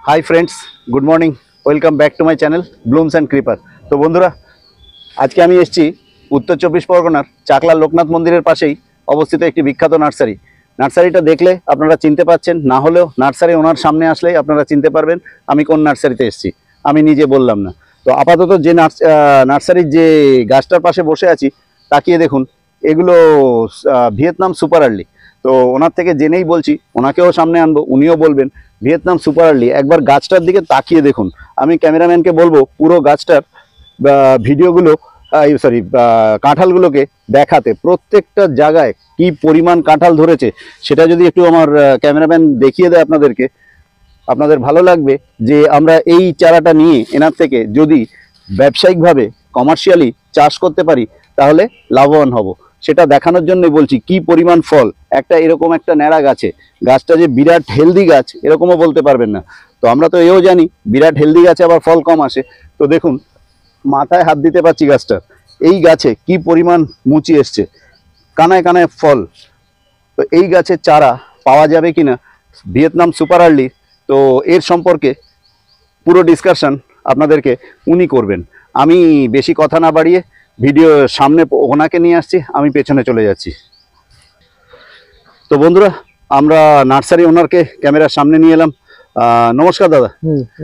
High friends good morning welcome back to my channel Blooms and Creeper. तो बंधुरा आज के उत्तर चब्बिश परगनार चाकला लोकनाथ मंदिर पाशेई अवस्थित एक विख्यात नार्सारी। नार्सारिटा देखले आपनारा चिनते पारछेन, ना होलेও नार्सारी ओनार सामने आसलेই आपनारा चिनते पारबेन आमी कोन नार्सारिते एसेছি। आमी निजे बोललाम ना। तो आपातत जे नार्सारिर जे गाछटार पाशे बसे आछि ताकिয়ে देखुन एगुलो ভিয়েতনাম सुपार आर्ली। तो ओनार थेके जेनेই বলছি, ওনাকেও সামনে আনবো, উনিও বলবেন ভিয়েতনাম সুপার আর্লি। একবার গাছটার দিকে তাকিয়ে দেখুন। আমি ক্যামেরাম্যানকে বলবো পুরো গাছটার ভিডিওগুলো সরি কাঁঠালগুলোকে দেখাতে, প্রত্যেকটা জায়গায় কি পরিমাণ কাঁঠাল ধরেছে সেটা যদি একটু আমার ক্যামেরাম্যান দেখিয়ে দেয় আপনাদেরকে, আপনাদের ভালো লাগবে যে আমরা এই চারাটা নিয়ে এনার থেকে যদি ব্যবসায়িকভাবে কমার্শিয়ালি চাষ করতে পারি তাহলে লাভবান হব। সেটা দেখানোর জন্য বলছি কি পরিমাণ ফল একটা এরকম একটা ন্যাড়া গাছে। গাছটা যে বিরাট হেলদি গাছ এরকমও বলতে পারবেন না। তো আমরা তো এও জানি বিরাট হেলদি গাছে আবার ফল কম আসে। তো দেখুন মাথায় হাত দিতে পারছি গাছটার, এই গাছে কি পরিমাণ মুচি এসছে, কানায় কানায় ফল। তো এই গাছের চারা পাওয়া যাবে কিনা ভিয়েতনাম সুপার আর্লি, তো এর সম্পর্কে পুরো ডিসকাশন আপনাদেরকে উনি করবেন। আমি বেশি কথা না বাড়িয়ে ভিডিও সামনে ওনাকে নিয়ে আসছি, আমি পেছনে চলে যাচ্ছি। তো বন্ধুরা আমরা নার্সারি ওনারকে ক্যামেরার সামনে নিয়ে এলাম। নমস্কার দাদা।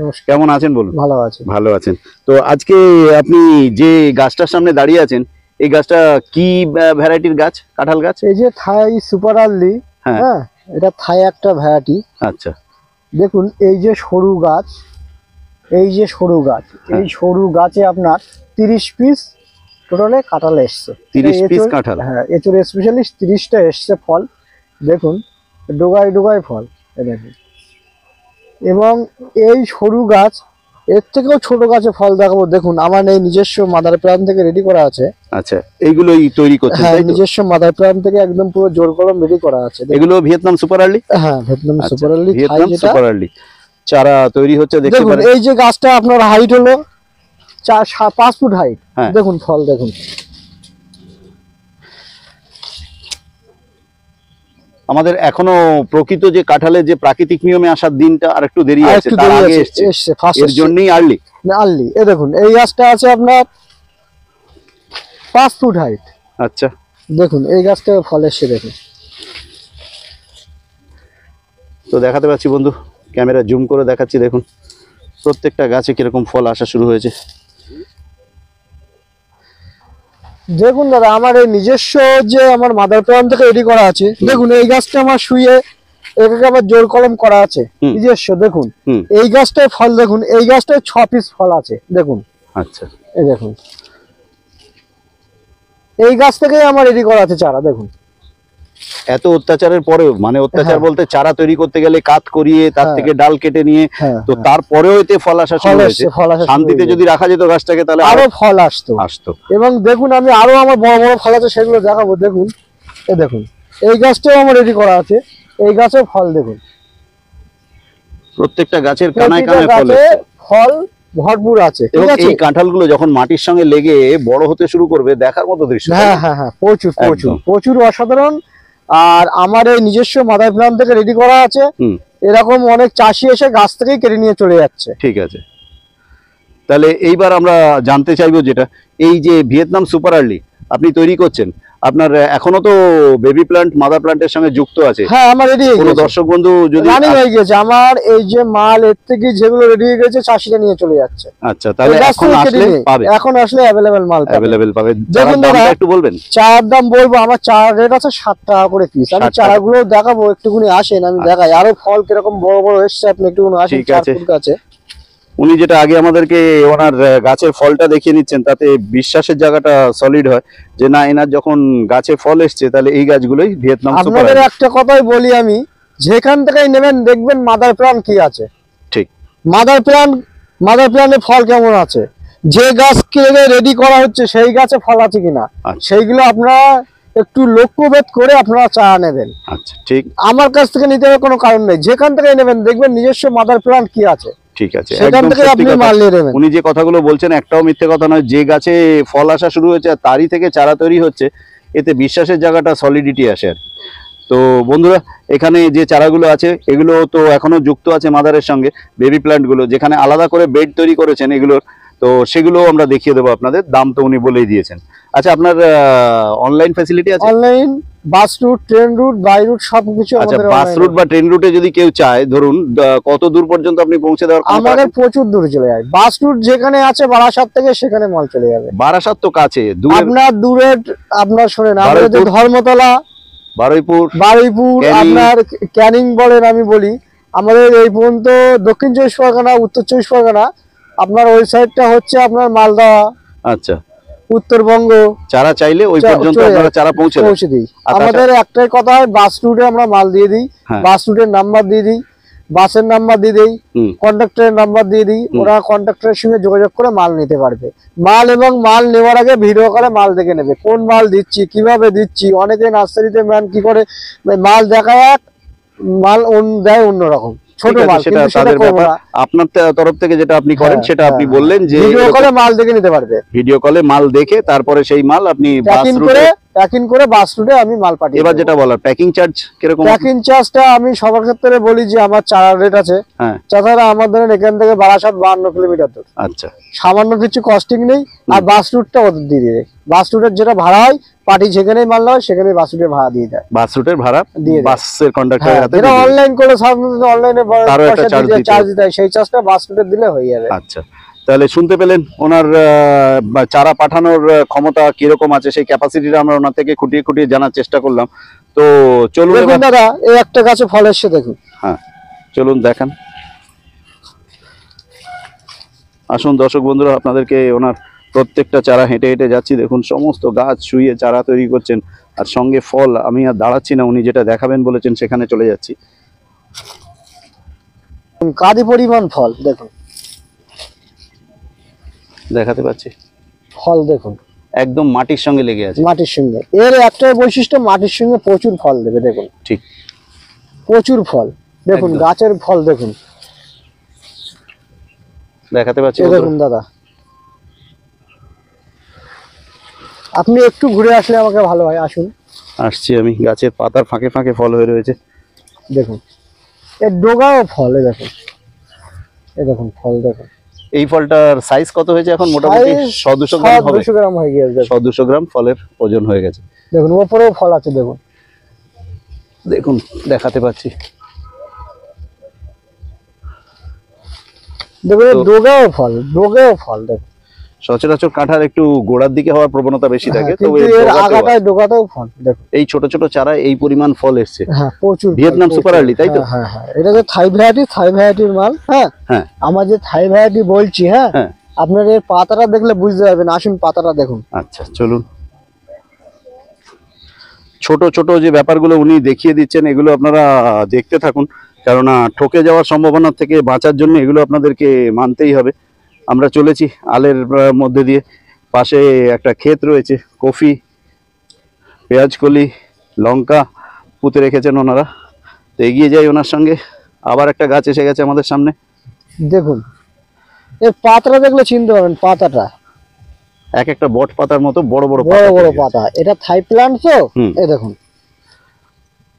নমস্কার। কেমন আছেন বলুন? ভালো আছি। ভালো আছেন। তো আজকে আপনি যে গাছটার সামনে দাঁড়িয়ে আছেন এই গাছটা কি ভ্যারাইটির গাছ? কাঁঠাল গাছ? এই যে থাই সুপার আর্লি। হ্যাঁ, এটা থাই একটা ভ্যারাইটি। আচ্ছা দেখুন এই যে সরু গাছ, এই যে সরু গাছ, এই সরু গাছে আপনার 30 পিস টোটালে কাঁঠাল এসছে। 30 পিস কাঁঠাল? হ্যাঁ, এচুর স্পেশালিস্ট 30টা এসছে ফল। দেখুন ডোগায় ডোগায় ফল দেখুন। এবং এই সরু গাছ এর থেকেও ছোট গাছে ফল দেখাবো। দেখুন আমার এই নিজস্ব মাদার প্ল্যান থেকে রেডি করা আছে। আচ্ছা এইগুলোই তৈরি করছেন? হ্যাঁ, নিজস্ব মাদার প্ল্যান থেকে একদম পুরো জোর কলম রেডি করা আছে। এগুলো ভিয়েতনাম সুপার আর্লি? হ্যাঁ, Vietnam super early. Vietnam super early চারা তৈরি হচ্ছে দেখতে পারেন। এই যে গাছটা আপনার হাইট হলো 5 ফুট হাইট। দেখুন ফল দেখুন। আমাদের এখনো প্রকৃত যে কাঁঠালের যে প্রাকৃতিক নিয়মে আসার দিনটা আর একটু দেরি আছে, তার আগে এসছে, এর জন্যই আর্লি। আর্লি। এই দেখুন এই গাছটা আছে আপনার 5 ফুট হাইট। আচ্ছা দেখুন এই গাছটা ফল এসছে দেখুন। তো দেখাতে পাচ্ছি বন্ধু, ক্যামেরা জুম করে দেখাচ্ছি। দেখুন প্রত্যেকটা গাছে কিরকম ফল আসা শুরু হয়েছে। দেখুন দাদা আমার এই নিজস্ব যে আমার মাদার প্ল্যান থেকে রেডি করা আছে। দেখুন এই গাছটা আমার শুয়ে এটাকে আবার জোর কলম করা আছে নিজস্ব। দেখুন এই গাছটায় ফল দেখুন, এই গাছটায় 6 পিস ফল আছে দেখুন। আচ্ছা এই দেখুন এই গাছ থেকেই আমার রেডি করা আছে চারা। দেখুন এত অত্যাচারের পরেও, মানে অত্যাচার বলতে চারা তৈরি করতে গেলে কাট করিয়ে তার থেকে ডাল কেটে নিয়ে, তো তারপরেও এতে ফল আসা শুরু হয়েছে। শান্তিতে যদি রাখা যেত গাছটাকে তাহলে আরো ফল আসতো। এবং দেখুন আমি আরো আমার বড় বড় ফল আছে সেগুলো দেখাবো। দেখুন এই দেখুন এই গাছটাও আমার রেডি করা আছে, এই গাছেও ফল দেখুন। প্রত্যেকটা গাছের কানায় কানায় ফল ভরপুর আছে। এবং এই কাঁঠালগুলো যখন মাটির সঙ্গে লেগে বড় হতে শুরু করবে দেখার মতো দৃশ্য। হ্যাঁ হ্যাঁ হ্যাঁ, প্রচুর প্রচুর প্রচুর অসাধারণ। আর আমার এই নিজস্ব মাদার প্ল্যান থেকে রেডি করা আছে। এরকম অনেক চাষি এসে গাছ থেকেই কেটে নিয়ে চলে যাচ্ছে। ঠিক আছে, তাহলে এইবার আমরা জানতে চাইবো যেটা এই যে ভিয়েতনাম সুপার আর্লি আপনি তৈরি করছেন, আপনার এখনো তো বেবি প্ল্যান্ট মাদার প্ল্যান্টের সঙ্গে যুক্ত আছে? হ্যাঁ আমার রেডি হয়ে গেছে। দর্শক বন্ধু যদি রানিং হয়ে গেছে আমার এই যে মাল, এর থেকে যেগুলো রেডি হয়ে গেছে চাষিরা নিয়ে চলে যাচ্ছে। আচ্ছা তাহলে এখন আসলে পাবে? এখন আসলে अवेलेबल মাল পাবে। দেখুন দাদা একটু বলবেন চার দাম বলবো। আমার চার রেট আছে 7 টাকা করে পিস। আমি চারাগুলো দেখাবো, একটুখানি আসেন আমি দেখাই। আরো ফল কিরকম বড় বড় এসছে আপনি একটুখানি আসেন। ঠিক আছে, উনি যেটা আগে আমাদেরকে ওনার গাছের ফলটা দেখিয়ে নিচ্ছেন তাতে বিশ্বাসের জায়গাটা সলিড হয় যে না এনার যখন গাছে ফল এসছে তাহলে এই গাছগুলোই ভিয়েতনাম সুপার। আপনাদের একটা কথাই বলি আমি, যেখান থেকেই নেবেন দেখবেন মাদার প্ল্যান কি আছে। ঠিক, মাদার প্ল্যানে ফল কেমন আছে, যে গাছ রেডি করা হচ্ছে সেই গাছে ফল আছে কিনা সেইগুলো আপনারা একটু লক্ষ্যভেদ করে আপনারা চারা নেবেন। আচ্ছা ঠিক, আমার কাছ থেকে নিতে হবে কোনো কারণ নেই। যেখান থেকে নেবেন দেখবেন নিজস্ব মাদার প্ল্যান কি আছে। ঠিক আছে, সেখান থেকে আপনি মাল নিয়ে নেবেন। উনি যে কথাগুলো বলছেন একটাও মিথ্যে কথা নয়। যে গাছে ফল আসা শুরু হয়েছে তারই থেকে চারা তৈরি হচ্ছে, এতে বিশ্বাসের জায়গাটা সলিডিটি আসে আর কি। তো বন্ধুরা, এখানে যে চারাগুলো আছে এগুলো তো এখনো যুক্ত আছে মাদারের সঙ্গে, বেবি প্ল্যান্টগুলো যেখানে আলাদা করে বেড তৈরি করেছেন এগুলোর, তো সেগুলো আমরা দেখিয়ে দেবো আপনাদের। দাম তো উনি বলেই দিয়েছেন। আচ্ছা, আপনার অনলাইন ফ্যাসিলিটি আছে? Online bus route, train route, বাই রুট সবকিছু আচ্ছা, আমাদের বাস online রুট বা ট্রেন রুটে যদি কেউ চায়, ধরুন কত দূর পর্যন্ত আপনি পৌঁছে দেওয়ার ক্ষমতা আমাদের রাখেন? প্রচুর দূরে চলে যায়। বাস রুট যেখানে আছে বারাসাত থেকে সেখানে মাল চলে যাবে। বারাসাত তো কাছে, দূরে আপনার দূরের, আপনার শোনেন আমাদের যে বারুইপুর। ধর্মতলা, বারুইপুর, বারুইপুর, ক্যানিং। আপনার ক্যানিং বলেন, আমি বলি আমাদের এই পর্যন্ত দক্ষিণ চব্বিশ পরগনা, উত্তর চব্বিশ পরগনা, আপনার ওই সাইডটা হচ্ছে আপনার মালদা, আচ্ছা, উত্তরবঙ্গ, চারা চাইলে ওই পর্যন্ত চলে আপনারা যায়, চারা পৌঁছে দেন। পৌঁছে দিই। আর তাছাড়া- আমাদের একটাই কথা হয়, বাস রুটে আমরা মাল দিয়ে দিই, হ্যাঁ। বাস রুটের নাম্বার দিয়ে দিই, বাসের নাম্বার দিয়ে দিই, হুম। কন্ডাক্টরের নাম্বার দিয়ে দিই, ওরা কন্ডাক্টরের সঙ্গে যোগাযোগ করে মাল নিতে পারবে। মাল এবং মাল নেওয়ার আগে ভিডিও করে মাল দেখে নেবে, কোন মাল দিচ্ছি, কিভাবে দিচ্ছি। অনেকে নার্সারিতে ম্যান কি করে, মাল দেখায় এক, মাল দেয় অন্যরকম, ছোট ঠিক আছে, মাল, সেটা কিন্তু সেটা তাদের করবো ব্যাপার। না। আপনার তরফ থেকে যেটা আপনি করেন হ্যাঁ, সেটা আপনি হ্যাঁ। বললেন যে ভিডিও কলে মাল দেখে নিতে পারবে, ভিডিও কলে মাল দেখে তারপরে সেই মাল আপনি বাস প্যাকিং রুটে। করে বাস রুটে আমি মাল পাঠিয়ে এবার দেবো। যেটা বলার, প্যাকিং চার্জ কিরকম? প্যাকিং চার্জটা আমি সবার ক্ষেত্রে বলি যে আমার চারা রেট আছে। হ্যাঁ, তাছাড়া আমার ধরেন এখান থেকে বারাসাত 52 কিলোমিটার দূর, আচ্ছা, সামান্য কিছু কস্টিং নেই। আর বাস রুটটা ওদের দিয়ে দেয়, বাস রুটের যেটা ভাড়া হয়, পার্টি যেখানেই মাল হয় সেখানেই বাস রুটের ভাড়া দিয়ে দেয়। বাস রুটের ভাড়া দিয়ে দেয়। বাসের কন্ডাক্টরের হাতে যেটা দিয়ে দেয়। অনলাইন করে সাধারণত অনলাইনে তারও একটা charge দিতে চার্জ হবে। দিতে হয়, সেই চার্জটা বাস রুটের দিলে হয়ে যাবে। আচ্ছা, তাহলে শুনতে পেলেন ওনার চারা পাঠানোর ক্ষমতা কিরকম আছে, সেই ক্যাপাসিটিটা আমরা ওনার থেকে খুঁটিয়ে খুঁটিয়ে জানার চেষ্টা করলাম। তো চলুন দেখুন এবার- দাদা, এই একটা গাছে ফল এসছে দেখুন। হ্যাঁ, চলুন দেখান। আসুন দর্শক বন্ধুরা, আপনাদেরকে ওনার প্রত্যেকটা চারা হেঁটে হেঁটে যাচ্ছি। দেখুন সমস্ত গাছ শুয়ে চারা তৈরি করছেন, আর সঙ্গে ফল। আমি আর দাঁড়াচ্ছি না, উনি যেটা দেখাবেন বলেছেন সেখানে চলে যাচ্ছি। কাদি পরিমাণ ফল দেখুন, দেখাতে পাচ্ছি, ফল দেখুন একদম মাটির সঙ্গে লেগে আছে। মাটির সঙ্গে। এর একটাই বৈশিষ্ট্য, মাটির সঙ্গে প্রচুর ফল দেবে দেখুন, ঠিক, প্রচুর ফল দেখুন, একদম। গাছের ফল দেখুন। দেখাতে পাচ্ছি এই বন্ধুরা। দেখুন দাদা, আপনি একটু ঘুরে আসলে আমাকে ভালো হয়, আসুন। আসছি আমি, গাছের পাতার ফাঁকে ফাঁকে ফল হয়ে রয়েছে। দেখুন এর ডোগাও ফল, এই দেখুন, এই দেখুন ফল দেখুন। এই ফলটার সাইজ কত হয়েছে এখন? মোটামুটি 100-200 গ্রাম হবে। 200 গ্রাম হয়ে গিয়েছে দেখুন। 100-200 গ্রাম ফলের ওজন হয়ে গেছে। দেখুন ওপরেও ফল আছে দেখুন। দেখুন দেখাতে পাচ্ছি। দেখুন তো- ডোগাও ফল দেখুন। সচরাচর কাঁঠাল একটু গোড়ার দিকে হওয়ার প্রবণতা বেশি থাকে, হ্যাঁ, তো কিন্তু এর এর ডগাতেও আগাটায় ডোগাতেও ফল দেখুন। এই ছোট ছোট চারায় এই পরিমাণ ফল এসছে। হ্যাঁ প্রচুর ফল, ভিয়েতনাম প্রচুর। সুপার আর্লি, তাই তো? হ্যাঁ হ্যাঁ, এটা যে থাই ভ্যারাইটির মাল। হ্যাঁ হ্যাঁ, আমার যে থাই ভ্যারাইটি বলছি, হ্যাঁ হ্যাঁ, আপনার এর পাতাটা দেখলে বুঝতে পারবেন। আসুন পাতাটা দেখুন। আচ্ছা চলুন। ছোট ছোট যে ব্যাপারগুলো উনি দেখিয়ে দিচ্ছেন, এগুলো আপনারা দেখতে থাকুন, কেননা ঠকে যাওয়ার সম্ভাবনা থেকে বাঁচার জন্য এগুলো আপনাদেরকে মানতেই হবে। আমরা চলেছি আলের মধ্যে দিয়ে, পাশে একটা ক্ষেত রয়েছে, কফি, পেঁয়াজকলি, লঙ্কা পুঁতে রেখেছেন ওনারা। তো এগিয়ে যাই ওনার সঙ্গে। আবার একটা গাছ এসে গেছে আমাদের সামনে। দেখুন এর পাতাটা দেখলে চিনতে পারবেন, পাতাটা এক একটা বট পাতার মতো বড় বড় বড় পাতা বড় তৈরি হয়েছে। পাতা। এটা থাই প্লান্ট তো। হুম। এই দেখুন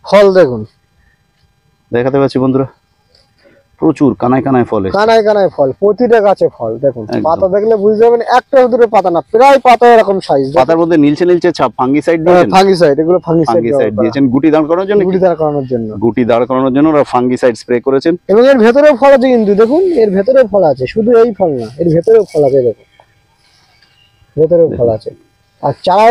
ফল দেখুন, দেখাতে পাচ্ছি বন্ধুরা, প্রচুর কানায় কানায় ফল এসেছে। কানায় কানায় ফল, প্রতিটা গাছে ফল দেখুন। একদম। পাতা দেখলে বুঝতে পারবেন, একটা দুটো পাতা না, প্রায় পাতা এরকম সাইজ। পাতার মধ্যে নীলচে নীলচে ছাপ, ফাঙ্গিসাইড দিয়েছেন? ফাঙ্গিসাইড, এগুলো ফাঙ্গিসাইড ফাঙ্গিসাইড দিয়েছেন গুটি দাঁড় করানোর জন্য? গুটি দাঁড় করানোর জন্য। গুটি দাঁড় করানোর জন্য ওরা ফাঙ্গিসাইড স্প্রে করেছেন। এবং এর ভেতরেও ফল আছে, কিন্তু দেখুন এর ভেতরেও ফল আছে, শুধু এই ফল না, এর ভেতরেও ফল আছে দেখুন, ভেতরেও ফল আছে। আর চারা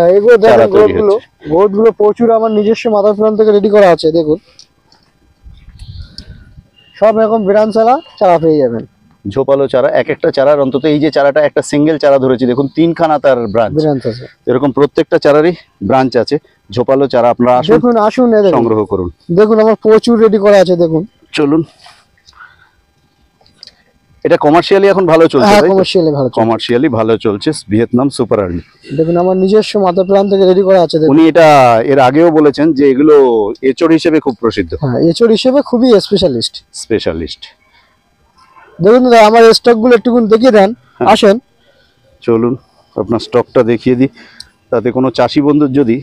এগুলো চারা দেখুন, তৈরি গোটগুলো প্রচুর আমার নিজস্ব মাদার প্ল্যান্ট থেকে রেডি করা আছে দেখুন। সব এরকম বিরান চারা পেয়ে যাবেন। ঝোপালো চারা, এক একটা চারার অন্তত, এই যে চারাটা একটা সিঙ্গেল চারা ধরেছি দেখুন, 3খানা তার ব্রাঞ্চ। বিরান আছে এরকম প্রত্যেকটা চারারই ব্রাঞ্চ আছে। ঝোপালো চারা আপনারা আসুন, দেখুন, আসুন এই দেখুন। সংগ্রহ করুন। দেখুন আমার প্রচুর রেডি করা আছে দেখুন। চলুন। এটা কমার্শিয়ালি এখন ভালো চলছে? হ্যাঁ কমার্শিয়ালি ভালো চলছে। কমার্শিয়ালি ভালো চলছে ভিয়েতনাম সুপার আর্লি। দেখুন আমার নিজস্ব মাদার প্ল্যান্ট থেকে রেডি করা আছে দেখুন। উনি এটা এর আগেও বলেছেন যে এগুলো এচোড় হিসেবে খুব প্রসিদ্ধ, হ্যাঁ এচোর হিসেবে খুবই স্পেশালিস্ট। স্পেশালিস্ট। দেখুন দাদা আমার স্টক গুলো একটুকুন দেখিয়ে দেন। হ্যাঁ। আসেন চলুন আপনার স্টকটা দেখিয়ে দিই, তাতে কোনো চাষি বন্ধুর যদি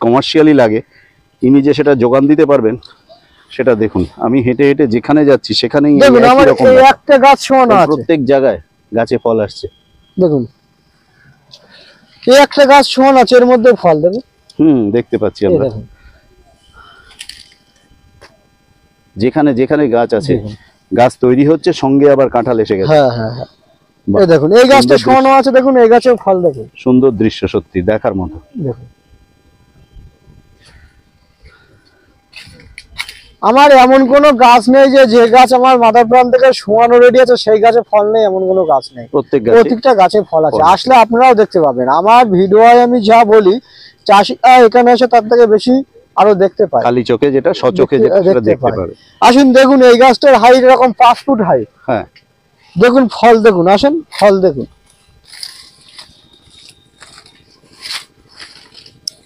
কমার্শিয়ালি লাগে ইনি যে সেটা যোগান দিতে পারবেন সেটা দেখুন। আমি হেঁটে হেঁটে যেখানে যাচ্ছি সেখানেই দেখুন একই আমার রকম এই গাছ। একটা গাছ সমানো আছে, প্রত্যেক জায়গায় গাছে ফল আসছে। দেখুন এই একটা গাছ সমান আছে, এর মধ্যে ফল দেখুন। দেখতে পাচ্ছি এই আমরা। দেখুন যেখানে যেখানে গাছ আছে, দেখুন। গাছ তৈরি হচ্ছে, সঙ্গে আবার কাঁঠাল এসে গেছে। হ্যাঁ হ্যাঁ হ্যাঁ, বাহ, এই দেখুন এই গাছটা সুন্দর সমানো আছে, দেখুন এই গাছেও ফল দেখুন। সুন্দর দৃশ্য, সত্যি দেখার মতো। দেখুন আমার এমন কোনো গাছ নেই যে গাছ আমার মাদার প্লান্ট থেকে শোয়ানো রেডি আছে সেই গাছে ফল নেই, এমন কোনো গাছ নেই। প্রত্যেক গাছে প্রত্যেকটা গাছে ফল আছে, ফল আছে। আসলে আপনারাও দেখতে পাবেন। আমার ভিডিওয় আমি যা বলি চাষিরা এখানে এসে তার থেকে বেশি আরো দেখতে পায়, খালি চোখে যেটা, সচোখে যেটা সেটা দেখতে দেখতে পায়। পারে। আসুন দেখুন এই গাছটার হাইট এরকম 5 ফুট হাইট। হ্যাঁ, দেখুন ফল দেখুন, আসেন ফল দেখুন,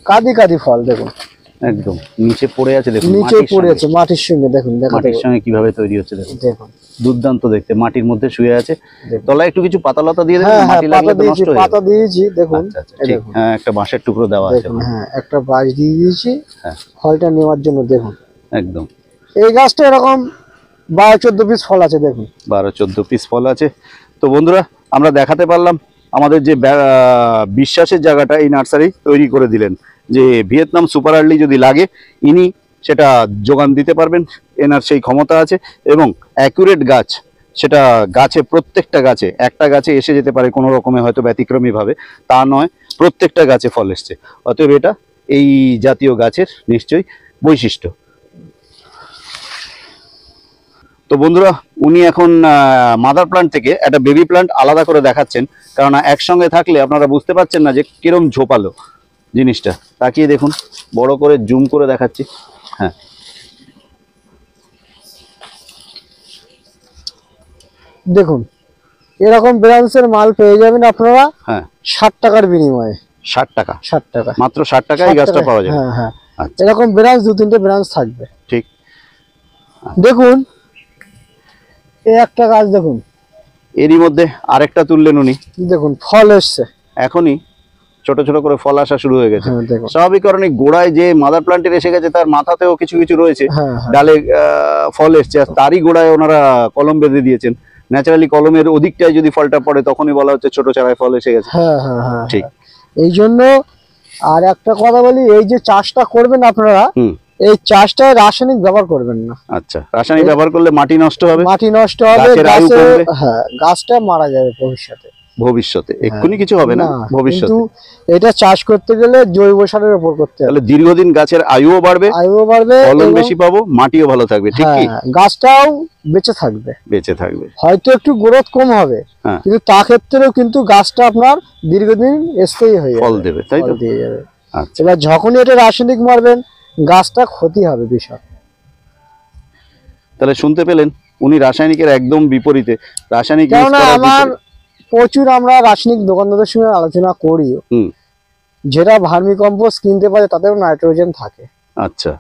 কাদি কাদি ফল দেখুন, একদম নিচে পড়ে আছে দেখুন, নিচে মাটির পড়ে সঙ্গে। আছে মাটির সঙ্গে। দেখুন মাটির সঙ্গে কিভাবে তৈরি হচ্ছে দেখুন, দেখুন দুর্দান্ত দেখতে। মাটির মধ্যে শুয়ে আছে, দেখুন। তলায় একটু কিছু পাতা লতা দিয়ে দেবেন, হ্যাঁ হ্যাঁ মাটি লাগলে পাতা তো দিয়েছি, নষ্ট হয়ে পাতা যাবে। দিয়েছি দেখুন। আচ্ছা আচ্ছা, এই ঠিক। দেখুন, হ্যাঁ, একটা বাঁশের টুকরো দেওয়া আছে। দেখুন হ্যাঁ একটা বাঁশ দিয়ে দিয়েছি হ্যাঁ, ফলটা নেওয়ার জন্য। দেখুন একদম এই গাছটা এরকম 12-14 পিস ফল আছে দেখুন। 12-14 পিস ফল আছে। তো বন্ধুরা, আমরা দেখাতে পারলাম আমাদের যে বিশ্বাসের জায়গাটা এই নার্সারি তৈরি করে দিলেন, যে ভিয়েতনাম সুপার আর্লি যদি লাগে ইনি সেটা যোগান দিতে পারবেন, এনার সেই ক্ষমতা আছে। এবং অ্যাকুরেট গাছ, সেটা গাছে, প্রত্যেকটা গাছে, একটা গাছে এসে যেতে পারে কোনো রকমে হয়তো ব্যতিক্রমীভাবে, তা নয়, প্রত্যেকটা গাছে ফল এসছে। অতএব এটা এই জাতীয় গাছের নিশ্চয়ই বৈশিষ্ট্য। তো বন্ধুরা, উনি এখন মাদার প্লান্ট থেকে একটা বেবি প্লান্ট আলাদা করে দেখাচ্ছেন, কারণ একসঙ্গে থাকলে আপনারা বুঝতে পারছেন না যে কিরম ঝোপালো জিনিসটা। তাকিয়ে দেখুন, বড় করে জুম করে দেখাচ্ছি। হ্যাঁ, দেখুন এরকম ব্রাঞ্চের মাল পেয়ে যাবেন আপনারা হ্যাঁ, 60 টাকার বিনিময়ে। 60 টাকা, 60 টাকা, মাত্র 60 টাকায় 60 গাছটা টাকায়। পাওয়া যাবে। হ্যাঁ হ্যাঁ, আচ্ছা, এরকম ব্রাঞ্চ 2-3টে ব্রাঞ্চ থাকবে। ঠিক। দেখুন এই একটা গাছ দেখুন, এরই মধ্যে আরেকটা তুললেন উনি, দেখুন ফল এসছে এখনই ছোট ছোট করে ফল আসা শুরু হয়ে গেছে। হ্যাঁ দেখুন। স্বাভাবিক কারণে গোড়ায় যে মাদার প্লান্টের এসে গেছে তার মাথাতেও কিছু কিছু রয়েছে, হ্যাঁ হ্যাঁ ডালে ফল এসছে, আর তারই গোড়ায় ওনারা কলম বেঁধে দিয়েছেন। ন্যাচারালি কলমের ওদিকটায় যদি ফলটা পড়ে তখনই বলা হচ্ছে ছোট চারায় ফল এসে গেছে। হ্যাঁ হ্যাঁ হ্যাঁ, ঠিক। এই জন্য আর একটা কথা বলি, এই যে চাষটা করবেন আপনারা, হুম, এই চাষটায় রাসায়নিক ব্যবহার করবেন না। আচ্ছা, রাসায়নিক ব্যবহার করলে মাটি নষ্ট হবে, মাটি নষ্ট হবে, গাছের আয়ু কমবে। হ্যাঁ গাছটা মারা যাবে ভবিষ্যতে। ভবিষ্যতে, এক্ষুনি কিছু হবে না, ভবিষ্যতে। কিন্তু এটা চাষ করতে গেলে জৈব সারের উপর করতে হবে, তাহলে দীর্ঘদিন গাছের আয়ুও বাড়বে, আয়ুও বাড়বে, ফলন এবং বেশি পাবো, মাটিও ভালো থাকবে। ঠিক কি? হ্যাঁ, গাছটাও বেঁচে থাকবে। বেঁচে থাকবে, হয়তো একটু গ্রোথ কম হবে, হ্যাঁ, কিন্তু তা ক্ষেত্রেও কিন্তু গাছটা আপনার দীর্ঘদিন স্থায়ী হয়ে যাবে, ফল দেবে, তাই তো? ফল দিয়ে যাবে। আচ্ছা, এবার যখনই এটা রাসায়নিক মারবেন গাছটা ক্ষতি হবে বিশাল। তাহলে শুনতে পেলেন, উনি রাসায়নিকের একদম বিপরীতে। রাসায়নিক use কেননা করার আমার বিপরীতে। প্রচুর আমরা রাসায়নিক দোকানদারদের সঙ্গে আলোচনা করি, হুম, যেটা ভার্মি কম্পোস্ট কিনতে পারে তাতেও নাইট্রোজেন থাকে। আচ্ছা,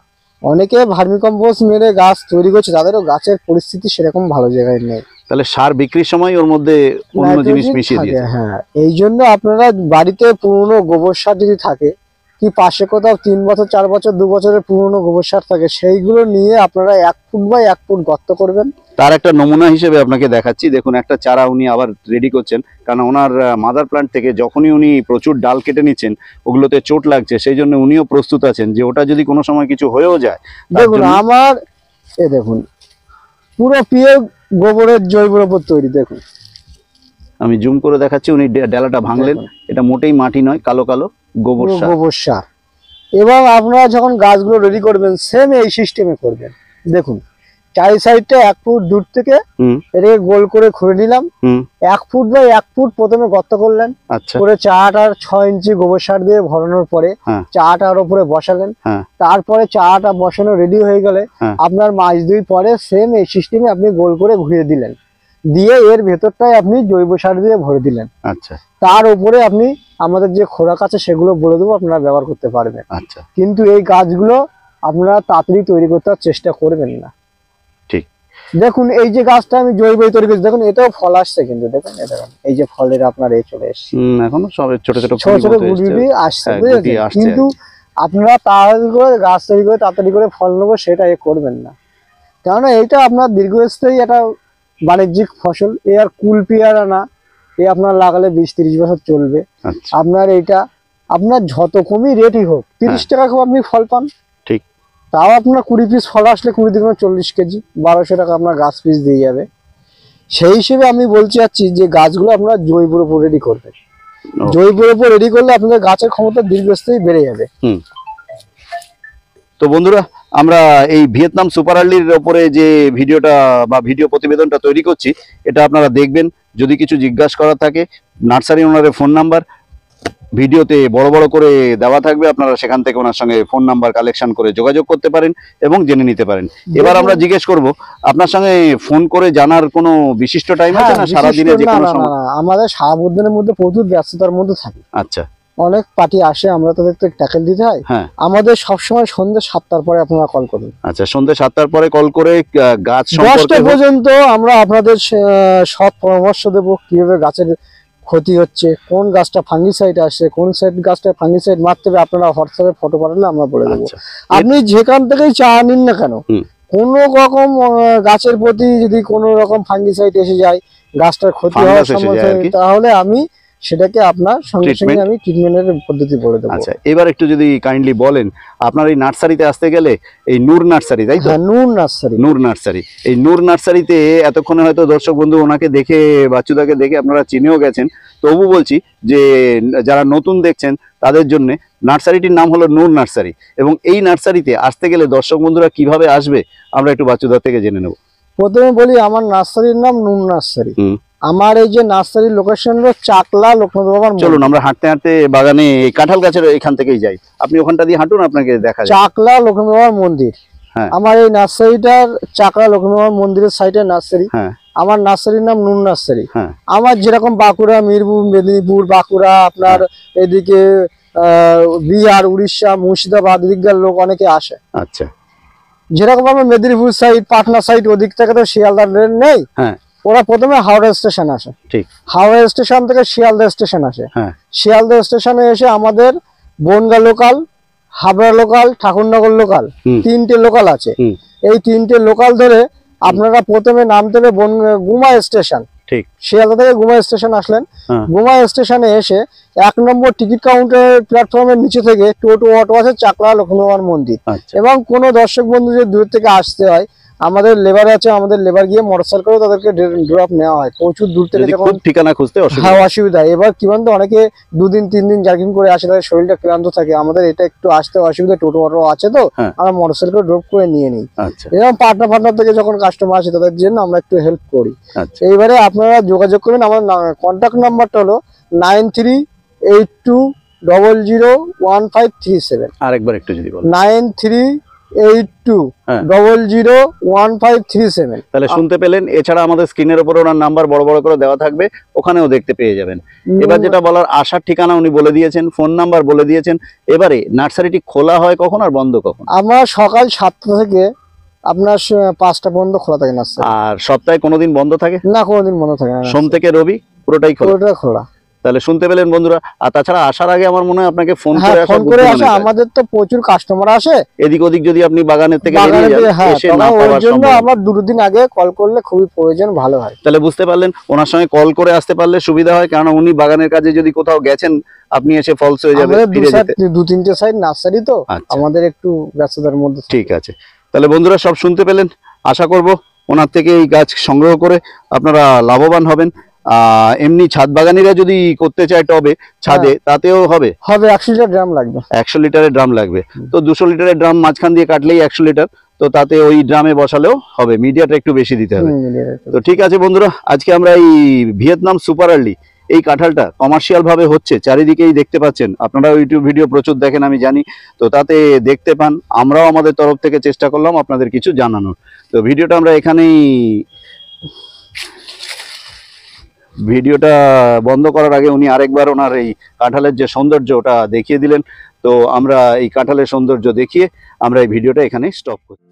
অনেকে ভার্মি কম্পোস্ট মেরে গাছ তৈরি করছে, তাদেরও গাছের পরিস্থিতি সেরকম ভালো জায়গায় নেই, তাহলে সার বিক্রির সময় ওর মধ্যে অন্য জিনিস নাইট্রোজেন মিশিয়ে থাকে। দিয়েছে। হ্যাঁ, এই জন্য আপনারা বাড়িতে পুরনো গোবর সার যদি থাকে, কি পাশে কোথাও 3 বছর 4 বছর 2 বছরের পুরনো গোবর সার থাকে, সেইগুলো নিয়ে আপনারা 1 ফুট বাই 1 ফুট গর্ত করবেন। তার একটা নমুনা হিসেবে আপনাকে দেখাচ্ছি। দেখুন, একটা চারা উনি আবার রেডি করছেন, কারণ ওনার মাদার প্লান্ট থেকে যখনই উনি প্রচুর ডাল কেটে নিচ্ছেন, ওগুলোতে চোট লাগছে, সেই জন্য উনিও প্রস্তুত আছেন যে ওটা যদি কোনো সময় কিছু হয়েও যায়। তার দেখুন জন্য- আমার দেখুন পুরো পিওর গোবরের জৈবের উপর তৈরি। দেখুন আমি জুম করে দেখাচ্ছি, উনি ডালাটা ভাঙলেন, দেখুন। এটা মোটেই মাটি নয়, কালো কালো গোবর পুরো সার। গোবর সার। এবং আপনারা যখন গাছগুলো রেডি করবেন সেম এই সিস্টেমে করবেন। দেখুন চারি সাইডটা 1 ফুট দূর থেকে হুম, এটাকে গোল করে খুঁড়ে নিলাম। হুম, 1 ফুট বাই 1 ফুট প্রথমে গর্ত করলেন, আচ্ছা, করে চারাটার 6 ইঞ্চি গোবর সার দিয়ে ভরানোর পরে হ্যাঁ, চারাটার উপরে বসালেন। হ্যাঁ, তারপরে চারাটা বসানো রেডি হয়ে গেলে হ্যাঁ, আপনার মাস 2 পরে সেম এই সিস্টেমে আপনি গোল করে ঘুরিয়ে দিলেন, দিয়ে এর ভেতরটায় আপনি জৈব সার দিয়ে ভরে দিলেন। আচ্ছা, তার উপরে আপনি আমাদের যে খোরাক আছে সেগুলো বলে দেবো, আপনারা ব্যবহার করতে পারবেন। আচ্ছা, কিন্তু এই গাছগুলো আপনারা তাড়াতাড়ি তৈরি করতে চেষ্টা করবেন না। ঠিক। দেখুন এই যে গাছটা আমি জৈব তৈরি করছি, দেখুন এটাও ফল আসছে, কিন্তু দেখুন দেখুন এই যে ফলের আপনার এই চলে এসছে, এখনো সব ছোট ছোট ছোট ছোট ফুলের মতো এসছে। গুটি আসছে, হ্যাঁ, বুঝেছেন? গুটি আসছে। কিন্তু আপনারা তাড়াতাড়ি করে গাছ তৈরি করে তাড়াতাড়ি করে ফল নেবো সেটা করবেন না, কেননা এইটা আপনার দীর্ঘস্থায়ী একটা বাণিজ্যিক ফসল। এ আর কুল পেয়ারা না, এ আপনার লাগালে 20-30 বছর চলবে। আপনার এইটা আপনার যত কমই রেটই হোক, 30 টাকা খুব আপনি ফল পান, ঠিক। তাও আপনার 20 পিস ফল আসলে 20 দিনে 40 কেজি, 1200 টাকা আপনার গাছ পিস দিয়ে যাবে। সেই হিসেবে আমি বলতে চাচ্ছি যে গাছগুলো আপনার জৈবের উপর রেডি করবেন। জৈবের উপর রেডি করলে আপনাদের গাছের ক্ষমতা দীর্ঘস্থায়ী বেড়ে যাবে। তো বন্ধুরা, আমরা এই ভিয়েতনাম সুপার আর্লির উপরে যে ভিডিওটা বা ভিডিও প্রতিবেদনটা তৈরি করছি, এটা আপনারা দেখবেন। যদি কিছু জিজ্ঞাসা করার থাকে, নার্সারি ওনারের ফোন নাম্বার ভিডিওতে বড় বড় করে দেওয়া থাকবে, আপনারা সেখান থেকে ওনার সঙ্গে ফোন নাম্বার কালেকশন করে যোগাযোগ করতে পারেন এবং জেনে নিতে পারেন। এবার আমরা জিজ্ঞেস করব, আপনার সঙ্গে ফোন করে জানার কোনো বিশিষ্ট টাইম আছে না সারাদিনে যে কোনো সময়? আমাদের সারাদিনের মধ্যে প্রচুর ব্যস্ততার মধ্যে থাকি। আচ্ছা, অনেক পার্টি আসে, আমরা তাদের তো ট্যাকেল দিতে হয়। আমাদের সবসময় সন্ধ্যে 7টার পরে আপনারা কল করুন। আচ্ছা, সন্ধ্যে 7টার পরে কল করে গাছ 10টা পর্যন্ত আমরা আপনাদের সৎ পরামর্শ দেবো কিভাবে গাছের ক্ষতি হচ্ছে, কোন গাছটা ফাঙ্গিসাইড আসছে, কোন গাছটা ফাঙ্গিসাইড মারতে হবে। আপনারা হোয়াটসঅ্যাপে ফটো পাঠালে আমরা বলে দেবো। আপনি যেখান থেকেই চা নিন না কেন, কোন রকম গাছের প্রতি যদি কোন রকম ফাঙ্গিসাইড এসে যায়, গাছটার ক্ষতি হওয়ার সম্ভাবনা, তাহলে আমি সেটাকে আপনার সঙ্গে সঙ্গে আমি ট্রিটমেন্টের পদ্ধতি বলে দেবো। আচ্ছা, এবার একটু যদি কাইন্ডলি বলেন, আপনার এই নার্সারিতে আসতে গেলে, এই নূর নার্সারি, তাই তো? নূর নার্সারি। এই নূর নার্সারিতে এতক্ষণে হয়তো দর্শক বন্ধু ওনাকে দেখে, বাচ্চুদাকে দেখে আপনারা চিনেও গেছেন। তবু বলছি যে যারা নতুন দেখছেন তাদের জন্য, নার্সারিটির নাম হলো নূর নার্সারি। এবং এই নার্সারিতে আসতে গেলে দর্শক বন্ধুরা কিভাবে আসবে আমরা একটু বাচ্চুদার থেকে জেনে নেব। প্রথমে বলি, আমার নার্সারির নাম নূর নার্সারি। আমার এই যে নার্সারির লোকেশন হলো চাকলা লোকনাথ বাবার। চলুন আমরা হাঁটতে হাঁটতে বাগানে কাঁঠাল গাছের এখান থেকেই যাই, আপনি ওখানটা দিয়ে হাঁটুন, আপনাকে দেখা যায় চাকলা লোকনাথ বাবার মন্দির। আমার এই নার্সারিটার চাকলা লোকনাথ বাবার মন্দিরের সাইডে নার্সারি। আমার নার্সারির নাম নূর নার্সারি। আমার যেরকম বাঁকুড়া, মিরপুর, মেদিনীপুর, বাঁকুড়া, আপনার এদিকে বিহার, উড়িষ্যা, মুর্শিদাবাদ, এদিককার লোক অনেকে আসে। আচ্ছা, যেরকম আমার মেদিনীপুর সাইড, পাটনা সাইড, ওদিক থেকে তো শিয়ালদা ট্রেন নেই। ওরা প্রথমে হাওড়া স্টেশন আসে, ঠিক। হাওড়া স্টেশন থেকে শিয়ালদা স্টেশন আসে। শিয়ালদা স্টেশনে এসে আমাদের Bangaon local, Habra local, Thakurnagar local, 3টে লোকাল আছে। এই 3টে লোকাল ধরে আপনারা প্রথমে নামতে হবে গুমা স্টেশন, ঠিক। শিয়ালদা থেকে গুমা স্টেশন আসলেন, গুমা স্টেশনে এসে 1 নম্বর টিকিট কাউন্টারের প্ল্যাটফর্মের নিচে থেকে টোটো অটো আছে চাকলা লোকনাথ মন্দির। এবং কোনো দর্শক বন্ধু যদি দূর থেকে আসতে হয়, আমাদের লেবার আছে, আমাদের লেবার গিয়ে মোটরসাইকেল করে তাদেরকে ড্রপ নেওয়া হয়। প্রচুর দূর থেকে যখন ঠিকানা খুঁজতে অসুবিধা। এবার কি বলতো, অনেকে 2 দিন 3 দিন জার্কিং করে আসে, তাদের শরীরটা ক্লান্ত থাকে, আমাদের এটা একটু আসতে অসুবিধা, টোটো অটো আছে তো আমরা মোটরসাইকেল ড্রপ করে নিয়ে নিই। এরকম পাটনা থেকে যখন কাস্টমার আসে তাদের জন্য আমরা একটু হেল্প করি। এইবারে আপনারা যোগাযোগ করবেন। আমার কন্ট্যাক্ট নাম্বারটা হলো 9382001537। আরেকবার একটু যদি বলেন। 9382001537। তাহলে শুনতে পেলেন। এছাড়া আমাদের স্ক্রিনের উপর ওনার নাম্বার বড় বড় করে দেওয়া থাকবে, ওখানেও দেখতে পেয়ে যাবেন। এবার যেটা বলার, আসার ঠিকানা উনি বলে দিয়েছেন, ফোন নাম্বার বলে দিয়েছেন। এবারে নার্সারিটি খোলা হয় কখন আর বন্ধ কখন? আমরা সকাল 7টা থেকে আপনার 5টা পর্যন্ত খোলা থাকে নার্সারি। আর সপ্তাহে কোনোদিন বন্ধ থাকে না? কোনোদিন বন্ধ থাকে না, সোম থেকে রবি পুরোটাই খোলা। তাহলে শুনতে পেলেন বন্ধুরা। আর তাছাড়া আসার আগে আমার মনে হয় আপনাকে ফোন করে আসা, আমাদের তো প্রচুর কাস্টমার আসে এদিক ওদিক, যদি আপনি বাগানের থেকে ওর জন্য আমরা 2 দিন আগে কল করলে খুবই প্রয়োজন, ভালো হয়। তাহলে বুঝতে পারলেন, ওনার সঙ্গে কল করে আসতে পারলে সুবিধা হয়, কারণ উনি বাগানের কাজে যদি কোথাও গেছেন, আপনি এসে ফলস হয়ে যাবে। 2-3টে সাইড নার্সারি তো আমাদের একটু ব্যস্ততার মধ্যে। ঠিক আছে, তাহলে বন্ধুরা সব শুনতে পেলেন। আশা করব ওনার থেকে এই গাছ সংগ্রহ করে আপনারা লাভবান হবেন। এমনি ছাদ বাগানিরা যদি করতে চায় টবে, ছাদে, তাতেও হবে। 100 লিটার ড্রাম লাগবে। 100 লিটারের ড্রাম লাগবে। তো 200 লিটারের ড্রাম মাঝখান দিয়ে কাটলেই 100 লিটার। তো তাতে ওই ড্রামে বসালেও হবে, মিডিয়াটা একটু বেশি দিতে হবে। তো ঠিক আছে বন্ধুরা, আজকে আমরা এই ভিয়েতনাম সুপার আর্লি এই কাঁঠালটা কমার্শিয়াল ভাবে হচ্ছে, চারিদিকেই দেখতে পাচ্ছেন। আপনারা ইউটিউব ভিডিও প্রচুর দেখেন আমি জানি, তো তাতে দেখতে পান। আমরাও আমাদের তরফ থেকে চেষ্টা করলাম আপনাদের কিছু জানানোর। তো ভিডিওটা আমরা এখানেই, ভিডিওটা বন্ধ করার আগে উনি আরেকবার ওনার এই কাঁঠালের যে সৌন্দর্য ওটা দেখিয়ে দিলেন। তো আমরা এই কাঁঠালের সৌন্দর্য দেখিয়ে আমরা এই ভিডিওটা এখানে স্টপ করছি।